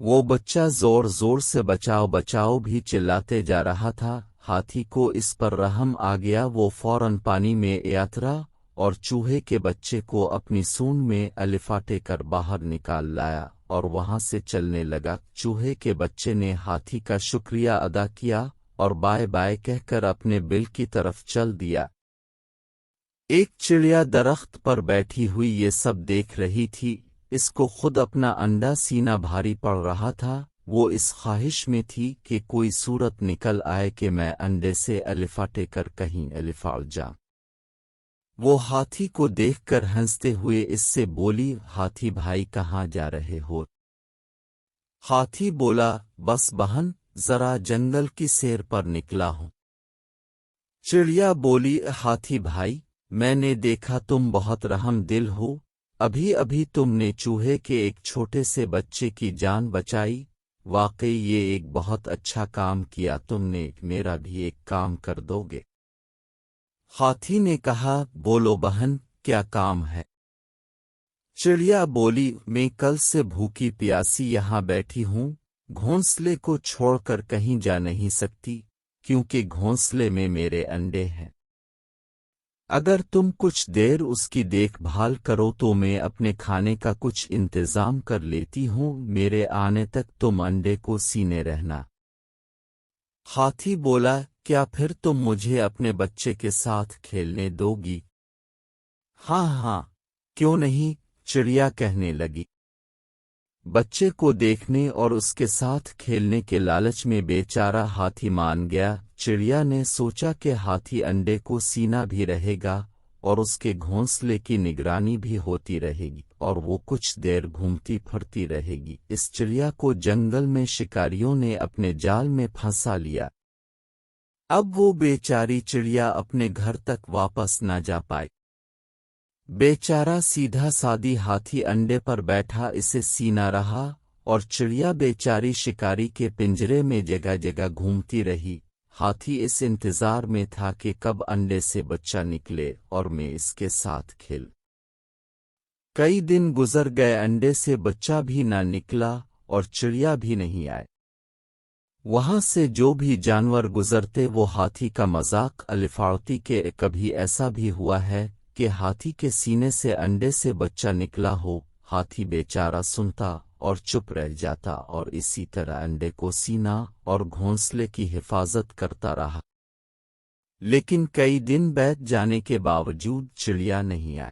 वो बच्चा जोर जोर से बचाओ बचाओ भी चिल्लाते जा रहा था। हाथी को इस पर रहम आ गया। वो फौरन पानी में यात्रा और चूहे के बच्चे को अपनी सूंड में अलिफाटे कर बाहर निकाल लाया और वहां से चलने लगा। चूहे के बच्चे ने हाथी का शुक्रिया अदा किया और बाय बाय कहकर अपने बिल की तरफ चल दिया। एक चिड़िया दरख्त पर बैठी हुई ये सब देख रही थी। इसको खुद अपना अंडा सीना भारी पड़ रहा था। वो इस ख्वाहिश में थी कि कोई सूरत निकल आए कि मैं अंडे से अलिफाटे कर कहीं अलिफाड़ जा। वो हाथी को देखकर हंसते हुए इससे बोली, हाथी भाई कहाँ जा रहे हो? हाथी बोला, बस बहन, जरा जंगल की सैर पर निकला हूँ। चिड़िया बोली, हाथी भाई, मैंने देखा तुम बहुत रहम दिल हो। अभी अभी तुमने चूहे के एक छोटे से बच्चे की जान बचाई। वाकई ये एक बहुत अच्छा काम किया तुमने। मेरा भी एक काम कर दोगे? हाथी ने कहा, बोलो बहन, क्या काम है? चिड़िया बोली, मैं कल से भूखी प्यासी यहाँ बैठी हूँ। घोंसले को छोड़कर कहीं जा नहीं सकती, क्योंकि घोंसले में मेरे अंडे हैं। अगर तुम कुछ देर उसकी देखभाल करो तो मैं अपने खाने का कुछ इंतजाम कर लेती हूँ। मेरे आने तक तुम अंडे को सीने रहना। हाथी बोला, क्या फिर तुम मुझे अपने बच्चे के साथ खेलने दोगी? हाँ हाँ, क्यों नहीं, चिड़िया कहने लगी। बच्चे को देखने और उसके साथ खेलने के लालच में बेचारा हाथी मान गया। चिड़िया ने सोचा कि हाथी अंडे को सीना भी रहेगा और उसके घोंसले की निगरानी भी होती रहेगी और वो कुछ देर घूमती फिरती रहेगी। इस चिड़िया को जंगल में शिकारियों ने अपने जाल में फंसा लिया। अब वो बेचारी चिड़िया अपने घर तक वापस न जा पाई। बेचारा सीधा सादी हाथी अंडे पर बैठा इसे सीना रहा और चिड़िया बेचारी शिकारी के पिंजरे में जगह जगह घूमती रही। हाथी इस इंतजार में था कि कब अंडे से बच्चा निकले और मैं इसके साथ खेल। कई दिन गुजर गए, अंडे से बच्चा भी ना निकला और चिड़िया भी नहीं आए। वहां से जो भी जानवर गुजरते वो हाथी का मजाक अलिफाड़ती के कभी ऐसा भी हुआ है कि हाथी के सीने से अंडे से बच्चा निकला हो। हाथी बेचारा सुनता और चुप रह जाता और इसी तरह अंडे को सीना और घोंसले की हिफाजत करता रहा। लेकिन कई दिन बीत जाने के बावजूद चिड़िया नहीं आई।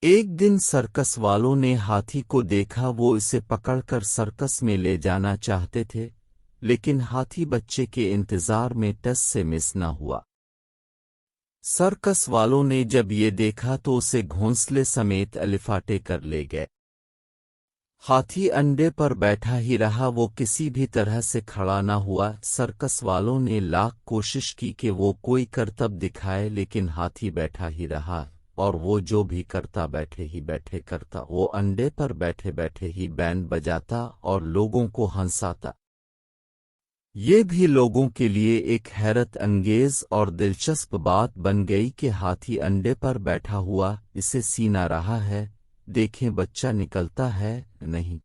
एक दिन सर्कस वालों ने हाथी को देखा। वो इसे पकड़कर सर्कस में ले जाना चाहते थे, लेकिन हाथी बच्चे के इंतजार में टस से मिस न हुआ। सर्कस वालों ने जब ये देखा तो उसे घोंसले समेत अलिफाटे कर ले गए। हाथी अंडे पर बैठा ही रहा, वो किसी भी तरह से खड़ा न हुआ। सर्कस वालों ने लाख कोशिश की कि वो कोई करतब दिखाए, लेकिन हाथी बैठा ही रहा और वो जो भी करता बैठे ही बैठे करता। वो अंडे पर बैठे बैठे ही बैंड बजाता और लोगों को हंसाता। ये भी लोगों के लिए एक हैरत अंगेज और दिलचस्प बात बन गई कि हाथी अंडे पर बैठा हुआ इसे सीना रहा है, देखें बच्चा निकलता है नहीं।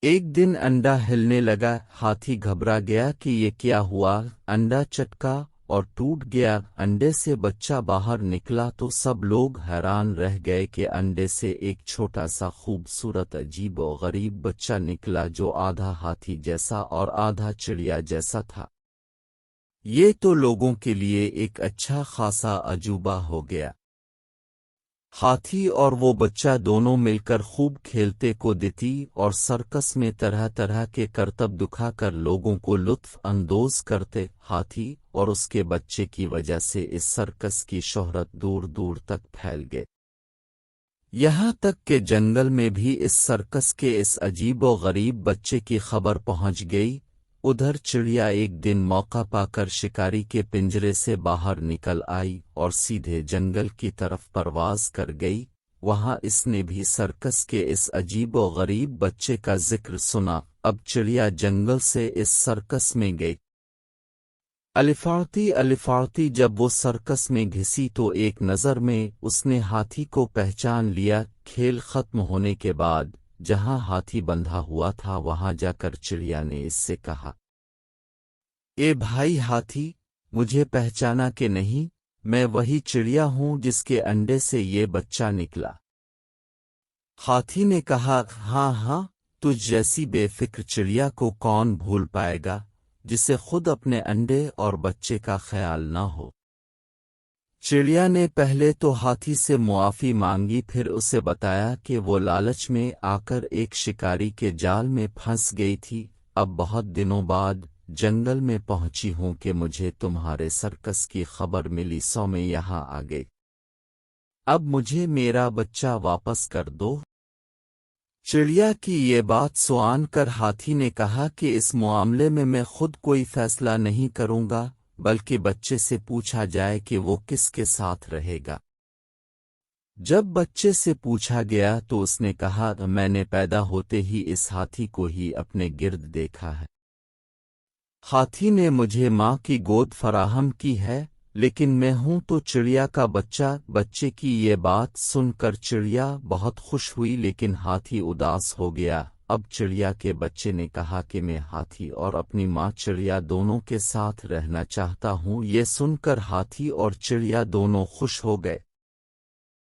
एक दिन अंडा हिलने लगा। हाथी घबरा गया कि ये क्या हुआ। अंडा चटका और टूट गया। अंडे से बच्चा बाहर निकला तो सब लोग हैरान रह गए कि अंडे से एक छोटा सा खूबसूरत अजीब और गरीब बच्चा निकला जो आधा हाथी जैसा और आधा चिड़िया जैसा था। ये तो लोगों के लिए एक अच्छा खासा अजूबा हो गया। हाथी और वो बच्चा दोनों मिलकर खूब खेलते कूदती और सर्कस में तरह तरह के करतब दिखाकर लोगों को लुत्फ अंदोज करते। हाथी और उसके बच्चे की वजह से इस सर्कस की शोहरत दूर दूर तक फैल गई। यहाँ तक कि जंगल में भी इस सर्कस के इस अजीब व गरीब बच्चे की खबर पहुँच गई। उधर चिड़िया एक दिन मौका पाकर शिकारी के पिंजरे से बाहर निकल आई और सीधे जंगल की तरफ परवाज कर गई। वहां इसने भी सर्कस के इस अजीब व गरीब बच्चे का जिक्र सुना। अब चिड़िया जंगल से इस सर्कस में गई। अलिफाड़ती अलिफाड़ती जब वो सर्कस में घिसी तो एक नज़र में उसने हाथी को पहचान लिया। खेल खत्म होने के बाद جہاں ہاتھی بندھا ہوا تھا وہاں جا کر چڑیا نے اس سے کہا، اے بھائی ہاتھی، مجھے پہچانا کہ نہیں؟ میں وہی چڑیا ہوں جس کے انڈے سے یہ بچہ نکلا۔ ہاتھی نے کہا، ہاں ہاں، تجھ جیسی بے فکر چڑیا کو کون بھول پائے گا جسے خود اپنے انڈے اور بچے کا خیال نہ ہو۔ چڑیا نے پہلے تو ہاتھی سے معافی مانگی، پھر اسے بتایا کہ وہ لالچ میں آ کر ایک شکاری کے جال میں پھنس گئی تھی، اب بہت دنوں بعد جنگل میں پہنچی ہوں کہ مجھے تمہارے سرکس کی خبر ملی، سو میں یہاں آ گئی۔ اب مجھے میرا بچہ واپس کر دو۔ چڑیا کی یہ بات سن کر ہاتھی نے کہا کہ اس معاملے میں میں خود کوئی فیصلہ نہیں کروں گا، بلکہ بچے سے پوچھا جائے کہ وہ کس کے ساتھ رہے گا۔ جب بچے سے پوچھا گیا تو اس نے کہا، میں نے پیدا ہوتے ہی اس ہاتھی کو ہی اپنے گرد دیکھا ہے۔ ہاتھی نے مجھے ماں کی گود فراہم کی ہے، لیکن میں ہوں تو چڑیا کا بچہ۔ بچے کی یہ بات سن کر چڑیا بہت خوش ہوئی، لیکن ہاتھی اداس ہو گیا۔ اب چڑیا کے بچے نے کہا کہ میں ہاتھی اور اپنی ماں چڑیا دونوں کے ساتھ رہنا چاہتا ہوں۔ یہ سن کر ہاتھی اور چڑیا دونوں خوش ہو گئے۔